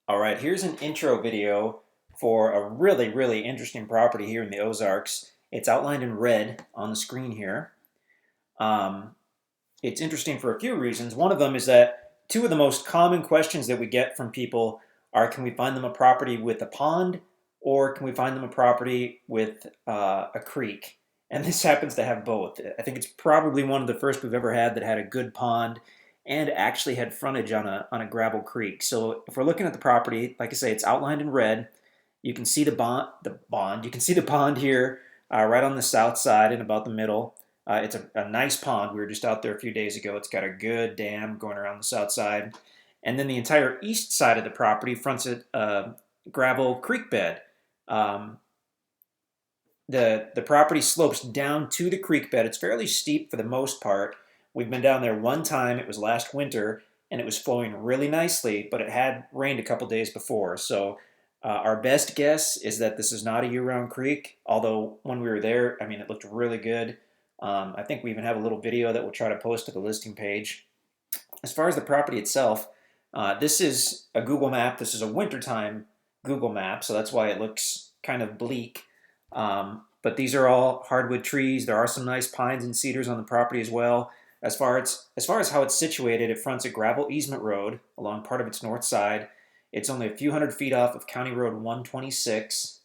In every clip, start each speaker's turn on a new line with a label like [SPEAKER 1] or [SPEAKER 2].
[SPEAKER 1] All right, here's an intro video for a really interesting property here in the Ozarks. It's outlined in red on the screen here. Um, it's interesting for a few reasons. One of them is that two of the most common questions that we get from people are, can we find them a property with a pond, or can we find them a property with a creek? And this happens to have both. I think it's probably one of the first we've ever had that had a good pond and actually had frontage on a gravel creek. So if we're looking at the property, like I say, it's outlined in red. You can see you can see the pond here, right on the south side and about the middle. It's a nice pond. We were just out there a few days ago. It's got a good dam going around the south side. And then the entire east side of the property fronts a gravel creek bed. Um, the property slopes down to the creek bed. It's fairly steep for the most part. We've been down there one time. It was last winter, and it was flowing really nicely, but it had rained a couple days before. So our best guess is that this is not a year-round creek, although when we were there, I mean, it looked really good. I think we even have a little video that we'll try to post to the listing page. As far as the property itself, this is a Google map. This is a wintertime Google map, so that's why it looks kind of bleak. But these are all hardwood trees. There are some nice pines and cedars on the property as well. As far as how it's situated, it fronts a gravel easement road along part of its north side. It's only a few hundred feet off of County Road 126,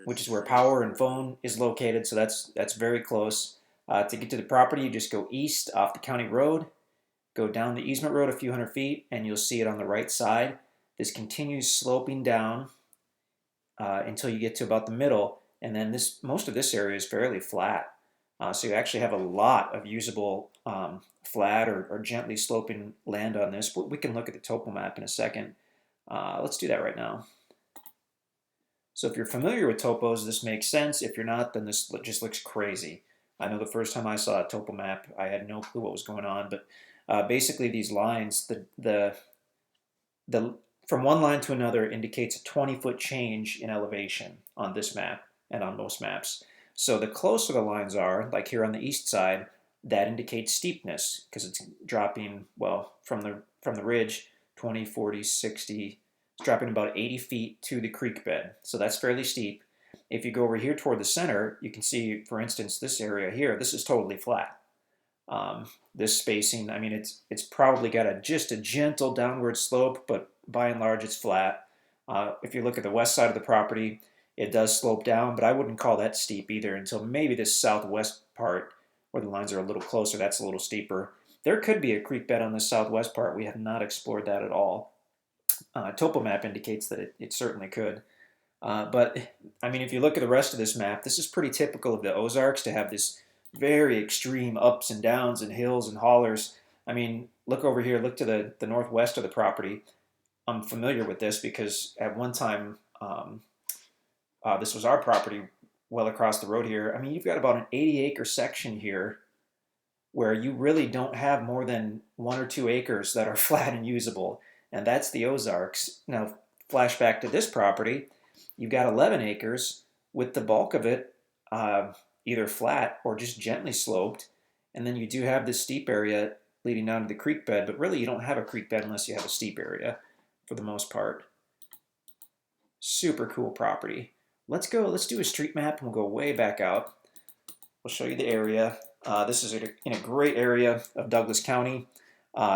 [SPEAKER 1] which is where power and phone is located. So that's very close. To get to the property, you just go east off the county road, go down the easement road a few hundred feet, and you'll see it on the right side. This continues sloping down until you get to about the middle, and then most of this area is fairly flat. So you actually have a lot of usable flat or gently sloping land on this. We can look at the topo map in a second. Let's do that right now. So if you're familiar with topos, this makes sense. If you're not, then this just looks crazy. I know the first time I saw a topo map, I had no clue what was going on, but basically these lines, the from one line to another indicates a 20-foot change in elevation on this map and on most maps. So the closer the lines are, like here on the east side, that indicates steepness because it's dropping, well, from the ridge, 20, 40, 60, it's dropping about 80 feet to the creek bed. So that's fairly steep. If you go over here toward the center, you can see, for instance, this area here, this is totally flat. This spacing, I mean, it's probably got just a gentle downward slope, but by and large, it's flat. If you look at the west side of the property, it does slope down, but I wouldn't call that steep either until maybe this southwest part where the lines are a little closer. That's a little steeper. There could be a creek bed on the southwest part. We have not explored that at all. Topo map indicates that it certainly could. But, I mean, if you look at the rest of this map, this is pretty typical of the Ozarks to have this very extreme ups and downs and hills and hollers. I mean, look over here. Look to the northwest of the property. I'm familiar with this because at one time, this was our property well across the road here. I mean, you've got about an 80-acre section here where you really don't have more than 1 or 2 acres that are flat and usable, and that's the Ozarks. Now, flashback to this property, you've got 11 acres with the bulk of it either flat or just gently sloped, and then you do have this steep area leading down to the creek bed, but really you don't have a creek bed unless you have a steep area for the most part. Super cool property. Let's do a street map and we'll go way back out. We'll show you the area. This is in a great area of Douglas County.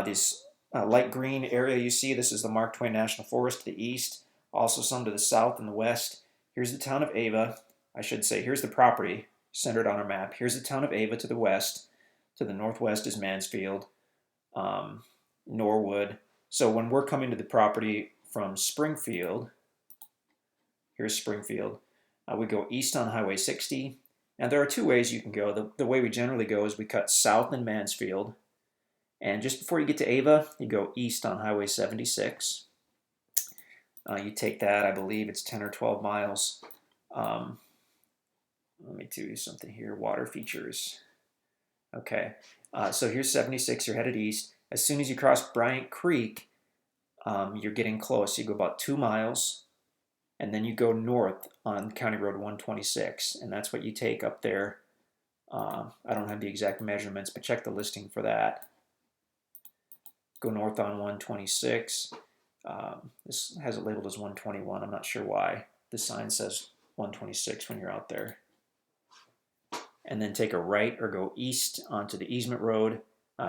[SPEAKER 1] This light green area you see, this is the Mark Twain National Forest to the east, also some to the south and the west. Here's the town of Ava. I should say, here's the property centered on our map. Here's the town of Ava to the west. To the northwest is Mansfield, Norwood. So when we're coming to the property from Springfield, here's Springfield. We go east on Highway 60, and there are two ways you can go. The way we generally go is we cut south in Mansfield, and just before you get to Ava, you go east on Highway 76. You take that, I believe it's 10 or 12 miles. Let me do something here, water features. Okay, so here's 76, you're headed east. As soon as you cross Bryant Creek, you're getting close. You go about 2 miles, and then you go north on County Road 126, and that's what you take up there. I don't have the exact measurements, but check the listing for that. Go north on 126. This has it labeled as 121. I'm not sure why. The sign says 126 when you're out there. And then take a right or go east onto the easement road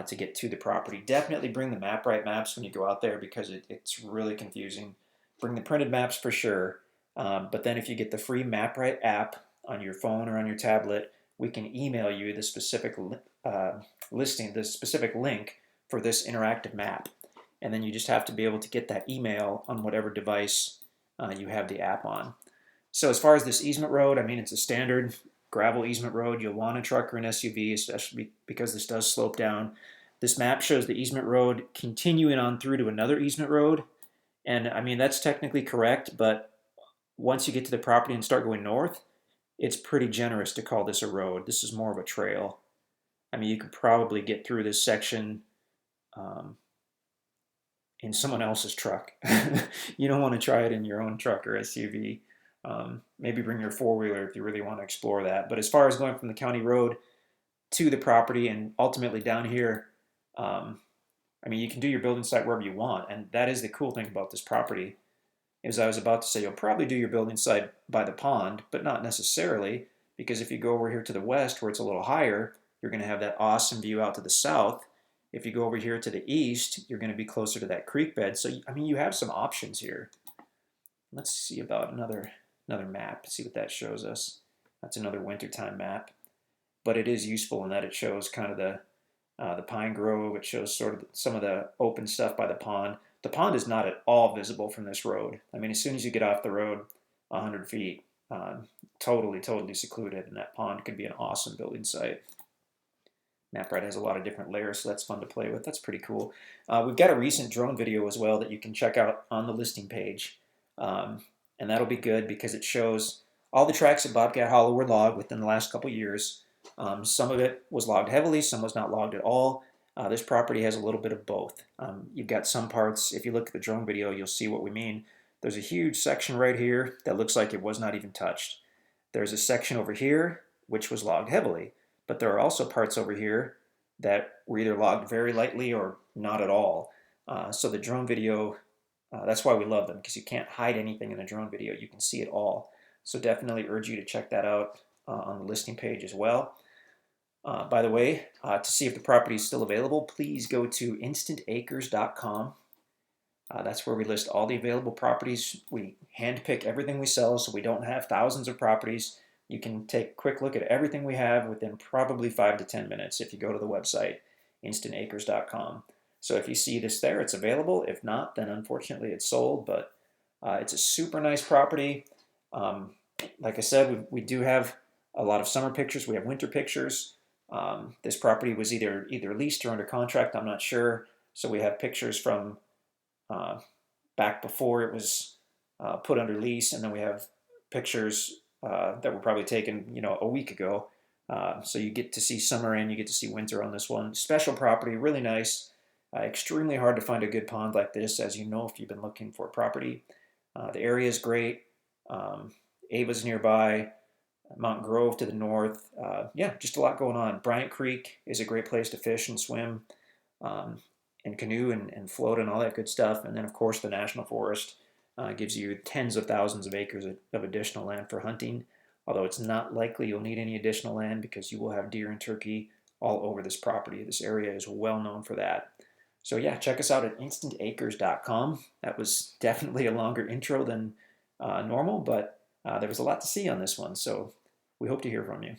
[SPEAKER 1] to get to the property. Definitely bring the MapRite maps when you go out there because it's really confusing. Bring the printed maps for sure. But then if you get the free MapRite app on your phone or on your tablet, we can email you the specific listing, the specific link for this interactive map. And then you just have to be able to get that email on whatever device you have the app on. So as far as this easement road, I mean, it's a standard gravel easement road. You'll want a truck or an SUV, especially because this does slope down. This map shows the easement road continuing on through to another easement road. And I mean, that's technically correct, but once you get to the property and start going north, it's pretty generous to call this a road. This is more of a trail. I mean, you could probably get through this section in someone else's truck. You don't want to try it in your own truck or SUV. Maybe bring your four-wheeler if you really want to explore that. But as far as going from the county road to the property and ultimately down here, I mean, you can do your building site wherever you want. And that is the cool thing about this property. As I was about to say, you'll probably do your building site by the pond, but not necessarily, because if you go over here to the west where it's a little higher, you're going to have that awesome view out to the south. If you go over here to the east, you're going to be closer to that creek bed. So, I mean, you have some options here. Let's see about another map, see what that shows us. That's another wintertime map, but it is useful in that it shows kind of the pine grove. It shows sort of some of the open stuff by the pond. The pond is not at all visible from this road. I mean, as soon as you get off the road 100 feet, totally secluded, and that pond could be an awesome building site. MapRite has a lot of different layers, so that's fun to play with. That's pretty cool. We've got a recent drone video as well that you can check out on the listing page. And that'll be good because it shows all the tracks at Bobcat Hollow were logged within the last couple years. Some of it was logged heavily, some was not logged at all. This property has a little bit of both. You've got some parts, if you look at the drone video, you'll see what we mean. There's a huge section right here that looks like it was not even touched. There's a section over here which was logged heavily, but there are also parts over here that were either logged very lightly or not at all. So the drone video, that's why we love them, because you can't hide anything in a drone video. You can see it all. So definitely urge you to check that out on the listing page as well. By the way, to see if the property is still available, please go to InstantAcres.com. That's where we list all the available properties. We handpick everything we sell, so we don't have thousands of properties. You can take a quick look at everything we have within probably 5 to 10 minutes if you go to the website, InstantAcres.com. So if you see this there, it's available. If not, then unfortunately it's sold, but it's a super nice property. Like I said, we do have a lot of summer pictures. We have winter pictures. This property was either leased or under contract. I'm not sure. So we have pictures from back before it was put under lease, and then we have pictures that were probably taken, a week ago. So you get to see summer and you get to see winter on this one. Special property, really nice. Extremely hard to find a good pond like this, as you know, if you've been looking for a property. The area is great. Ava's nearby. Mount Grove to the north. Yeah, just a lot going on. Bryant Creek is a great place to fish and swim and canoe and float and all that good stuff. And then, of course, the National Forest gives you tens of thousands of acres of additional land for hunting, although it's not likely you'll need any additional land because you will have deer and turkey all over this property. This area is well known for that. So yeah, check us out at InstantAcres.com. That was definitely a longer intro than normal, but there was a lot to see on this one, so we hope to hear from you.